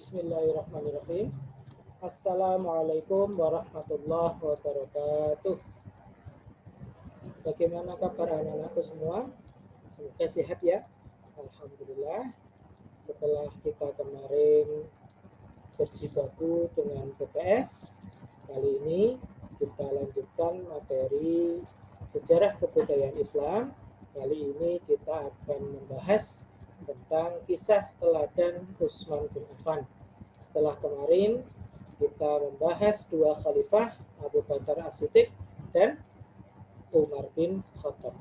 Bismillahirrahmanirrahim. Assalamualaikum warahmatullahi wabarakatuh. Bagaimana kabar anak-anakku semua? Semoga sehat ya. Alhamdulillah. Setelah kita kemarin berjibaku dengan BPS, kali ini kita lanjutkan materi sejarah kebudayaan Islam. Kali ini kita akan membahas tentang kisah teladan Utsman bin Affan. Setelah kemarin kita membahas dua khalifah, Abu Bakar As-Siddiq dan Umar bin Khattab.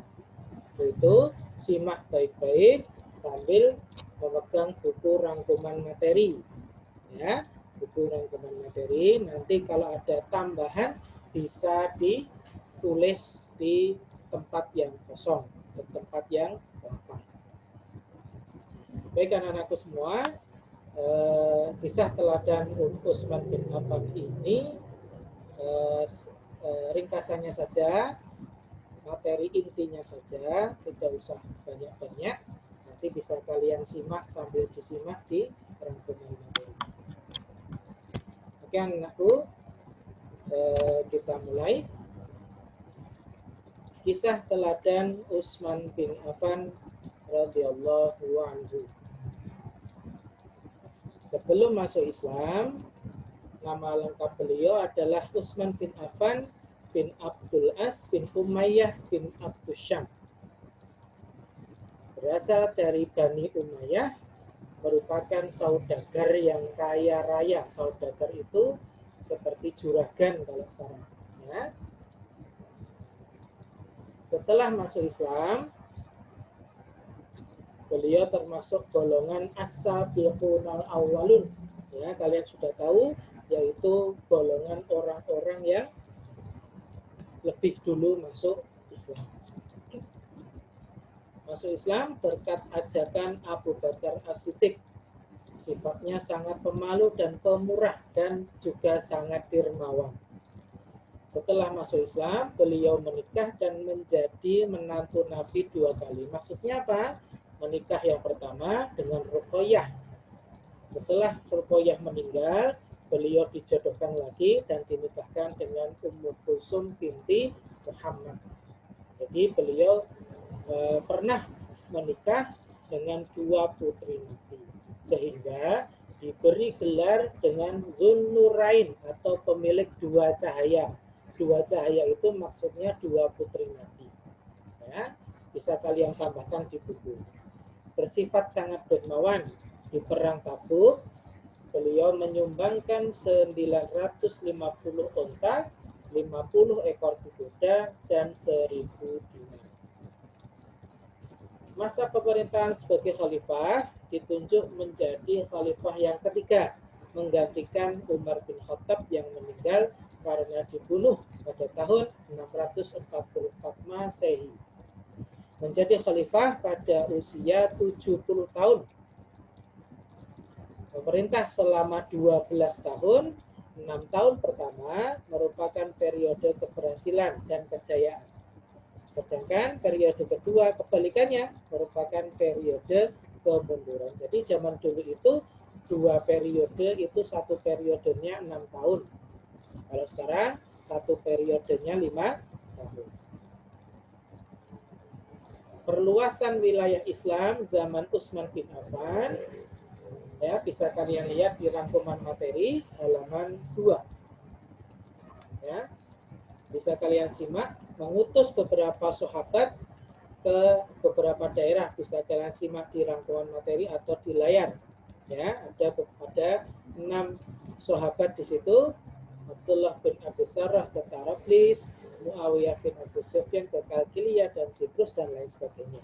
Itu simak baik-baik sambil memegang buku rangkuman materi. Ya, buku rangkuman materi. Nanti kalau ada tambahan bisa ditulis di tempat yang kosong, di tempat yang lapang. Baik anak-anakku semua, kisah teladan Utsman bin Affan ini ringkasannya saja, materi intinya saja, tidak usah banyak-banyak. Nanti bisa kalian simak sambil disimak di rangkuman materi. Oke anak-anakku, kita mulai. Kisah teladan Utsman bin Affan radhiyallahu anhu. Sebelum masuk Islam, nama lengkap beliau adalah Utsman bin Affan bin Abdul As bin Umayyah bin Abdus Syam. Berasal dari Bani Umayyah, merupakan saudagar yang kaya raya. Saudagar itu seperti juragan kalau sekarang. Ya. Setelah masuk Islam, beliau termasuk golongan as-sabiqunal awwalun. Ya, kalian sudah tahu, yaitu golongan orang-orang yang lebih dulu masuk Islam. Masuk Islam berkat ajakan Abu Bakar As-Siddiq. Sifatnya sangat pemalu dan pemurah dan juga sangat dermawan. Setelah masuk Islam, beliau menikah dan menjadi menantu Nabi 2 kali. Maksudnya apa? Menikah yang pertama dengan Ruqayyah. Setelah Ruqayyah meninggal, beliau dijodohkan lagi dan dinikahkan dengan Ummu Kulsum binti Muhammad. Jadi beliau pernah menikah dengan 2 putri Nabi, sehingga diberi gelar dengan Zunnurain atau pemilik 2 cahaya. 2 cahaya itu maksudnya 2 putri Nabi. Ya, bisa kalian tambahkan di buku. Bersifat sangat dermawan. Di perang Tabuk, beliau menyumbangkan 950 unta, 50 ekor kuda, dan 1000 dinar. Masa pemerintahan sebagai khalifah ditunjuk menjadi khalifah yang ketiga, menggantikan Umar bin Khattab yang meninggal karena dibunuh pada tahun 644 Masehi. Menjadi khalifah pada usia 70 tahun. Pemerintah selama 12 tahun, 6 tahun pertama merupakan periode keberhasilan dan kejayaan. Sedangkan periode kedua kebalikannya merupakan periode kemunduran. Jadi zaman dulu itu 2 periode itu, 1 periodenya 6 tahun. Kalau sekarang 1 periodenya 5 tahun. Perluasan wilayah Islam zaman Utsman bin Affan, ya, bisa kalian lihat di rangkuman materi halaman 2. Ya. Bisa kalian simak, mengutus beberapa sahabat ke beberapa daerah, bisa kalian simak di rangkuman materi atau di layar. Ya, ada 6 sahabat di situ. Abdullah bin Abi Sarrah ke Tarablis, Muawiyah bin Abu Sufyan ke Kalkiliyah dan Siprus dan lain sebagainya.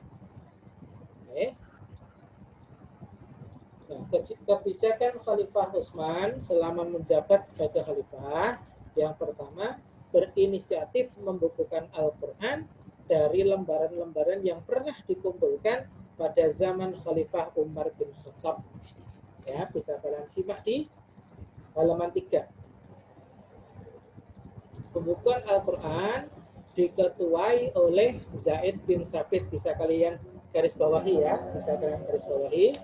Oke. Nah, kebijakan Khalifah Utsman selama menjabat sebagai khalifah, yang pertama, berinisiatif membukukan Al-Quran dari lembaran-lembaran yang pernah dikumpulkan pada zaman Khalifah Umar bin Khattab. Ya, bisa kalian simak di halaman 3. Pembukuan Al-Quran diketuai oleh Zaid bin Sabit. Bisa kalian garis bawahi ya, bisa kalian garis bawahi.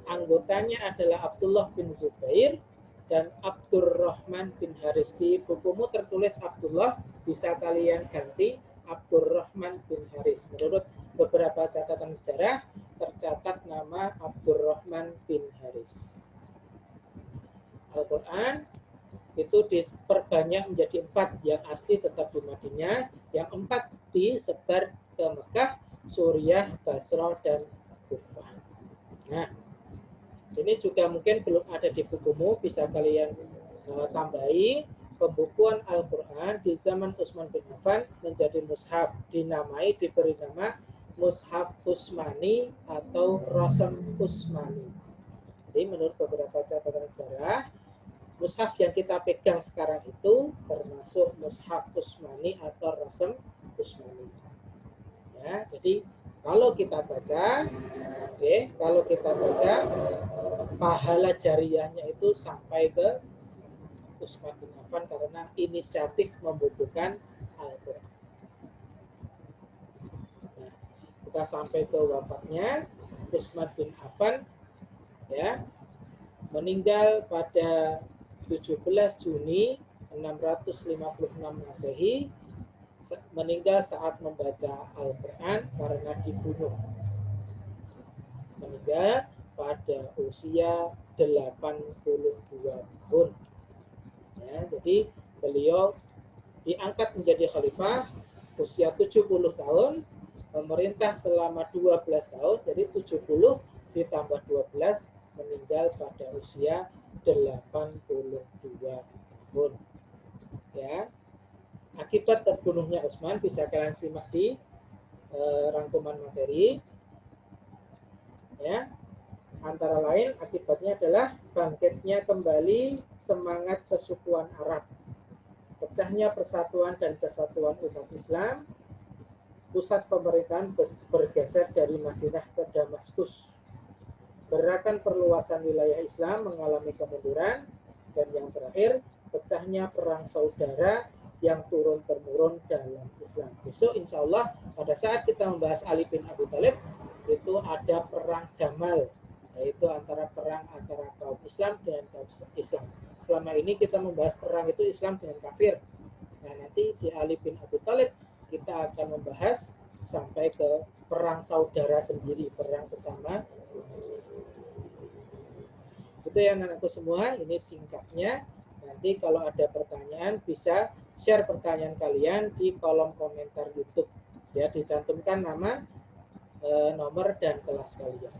Anggotanya adalah Abdullah bin Zubair dan Abdurrahman bin Haris. Di bukumu tertulis Abdullah, bisa kalian ganti Abdurrahman bin Haris. Menurut beberapa catatan sejarah, tercatat nama Abdurrahman bin Haris. Al-Quran itu diperbanyak menjadi 4, yang asli tetap di Madinah, yang 4 disebar ke Mekah, Suriah, Basrah, dan Kufah. Nah, ini juga mungkin belum ada di bukumu, bisa kalian tambahi. Pembukuan Al-Quran di zaman Utsman bin Affan menjadi mushaf, diberi nama Mushaf Utsmani atau Rasam Utsmani. Jadi menurut beberapa catatan sejarah, mushaf yang kita pegang sekarang itu termasuk Mushaf Utsmani atau Rasam Utsmani. Ya, jadi kalau kita baca, pahala jariahnya itu sampai ke Utsman bin Affan karena inisiatif membukukan Al-Quran. Nah, kita sampai ke wafatnya Utsman bin Affan, ya, meninggal pada 17 Juni 656 Masehi, meninggal saat membaca Al-Quran karena dibunuh. Meninggal pada usia 82 tahun. Ya, jadi beliau diangkat menjadi khalifah usia 70 tahun, memerintah selama 12 tahun, jadi 70 ditambah 12, meninggal pada usia 82 tahun. Ya. Akibat terbunuhnya Utsman bisa kalian simak di rangkuman materi. Ya. Antara lain akibatnya adalah bangkitnya kembali semangat kesukuan Arab, pecahnya persatuan dan kesatuan umat Islam, pusat pemerintahan bergeser dari Madinah ke Damaskus, gerakan perluasan wilayah Islam mengalami kemunduran, dan yang terakhir pecahnya perang saudara yang turun-temurun dalam Islam. Besok insya Allah pada saat kita membahas Ali bin Abi Thalib itu ada perang Jamal, yaitu perang antara kaum Islam dengan kaum Islam. Selama ini kita membahas perang itu Islam dengan kafir. Nah, nanti di Ali bin Abi Thalib kita akan membahas sampai ke perang saudara sendiri, perang sesama. Itu ya anak-anakku semua, ini singkatnya. Nanti kalau ada pertanyaan bisa share pertanyaan kalian di kolom komentar YouTube. Ya, dicantumkan nama, nomor, dan kelas kalian.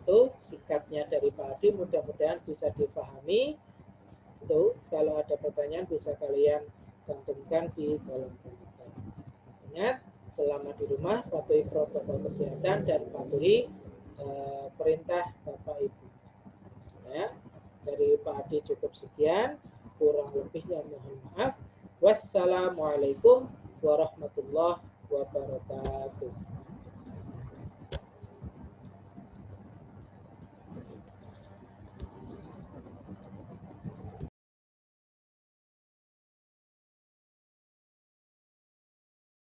Itu singkatnya dari Pak Adi, mudah-mudahan bisa dipahami. Itu kalau ada pertanyaan bisa kalian cantumkan di kolom komentar. Ingat, selama di rumah patuhi protokol kesehatan dan patuhi perintah Bapak Ibu. Ya, dari Pak Adi cukup sekian, kurang lebihnya mohon maaf. Wassalamualaikum warahmatullahi wabarakatuh.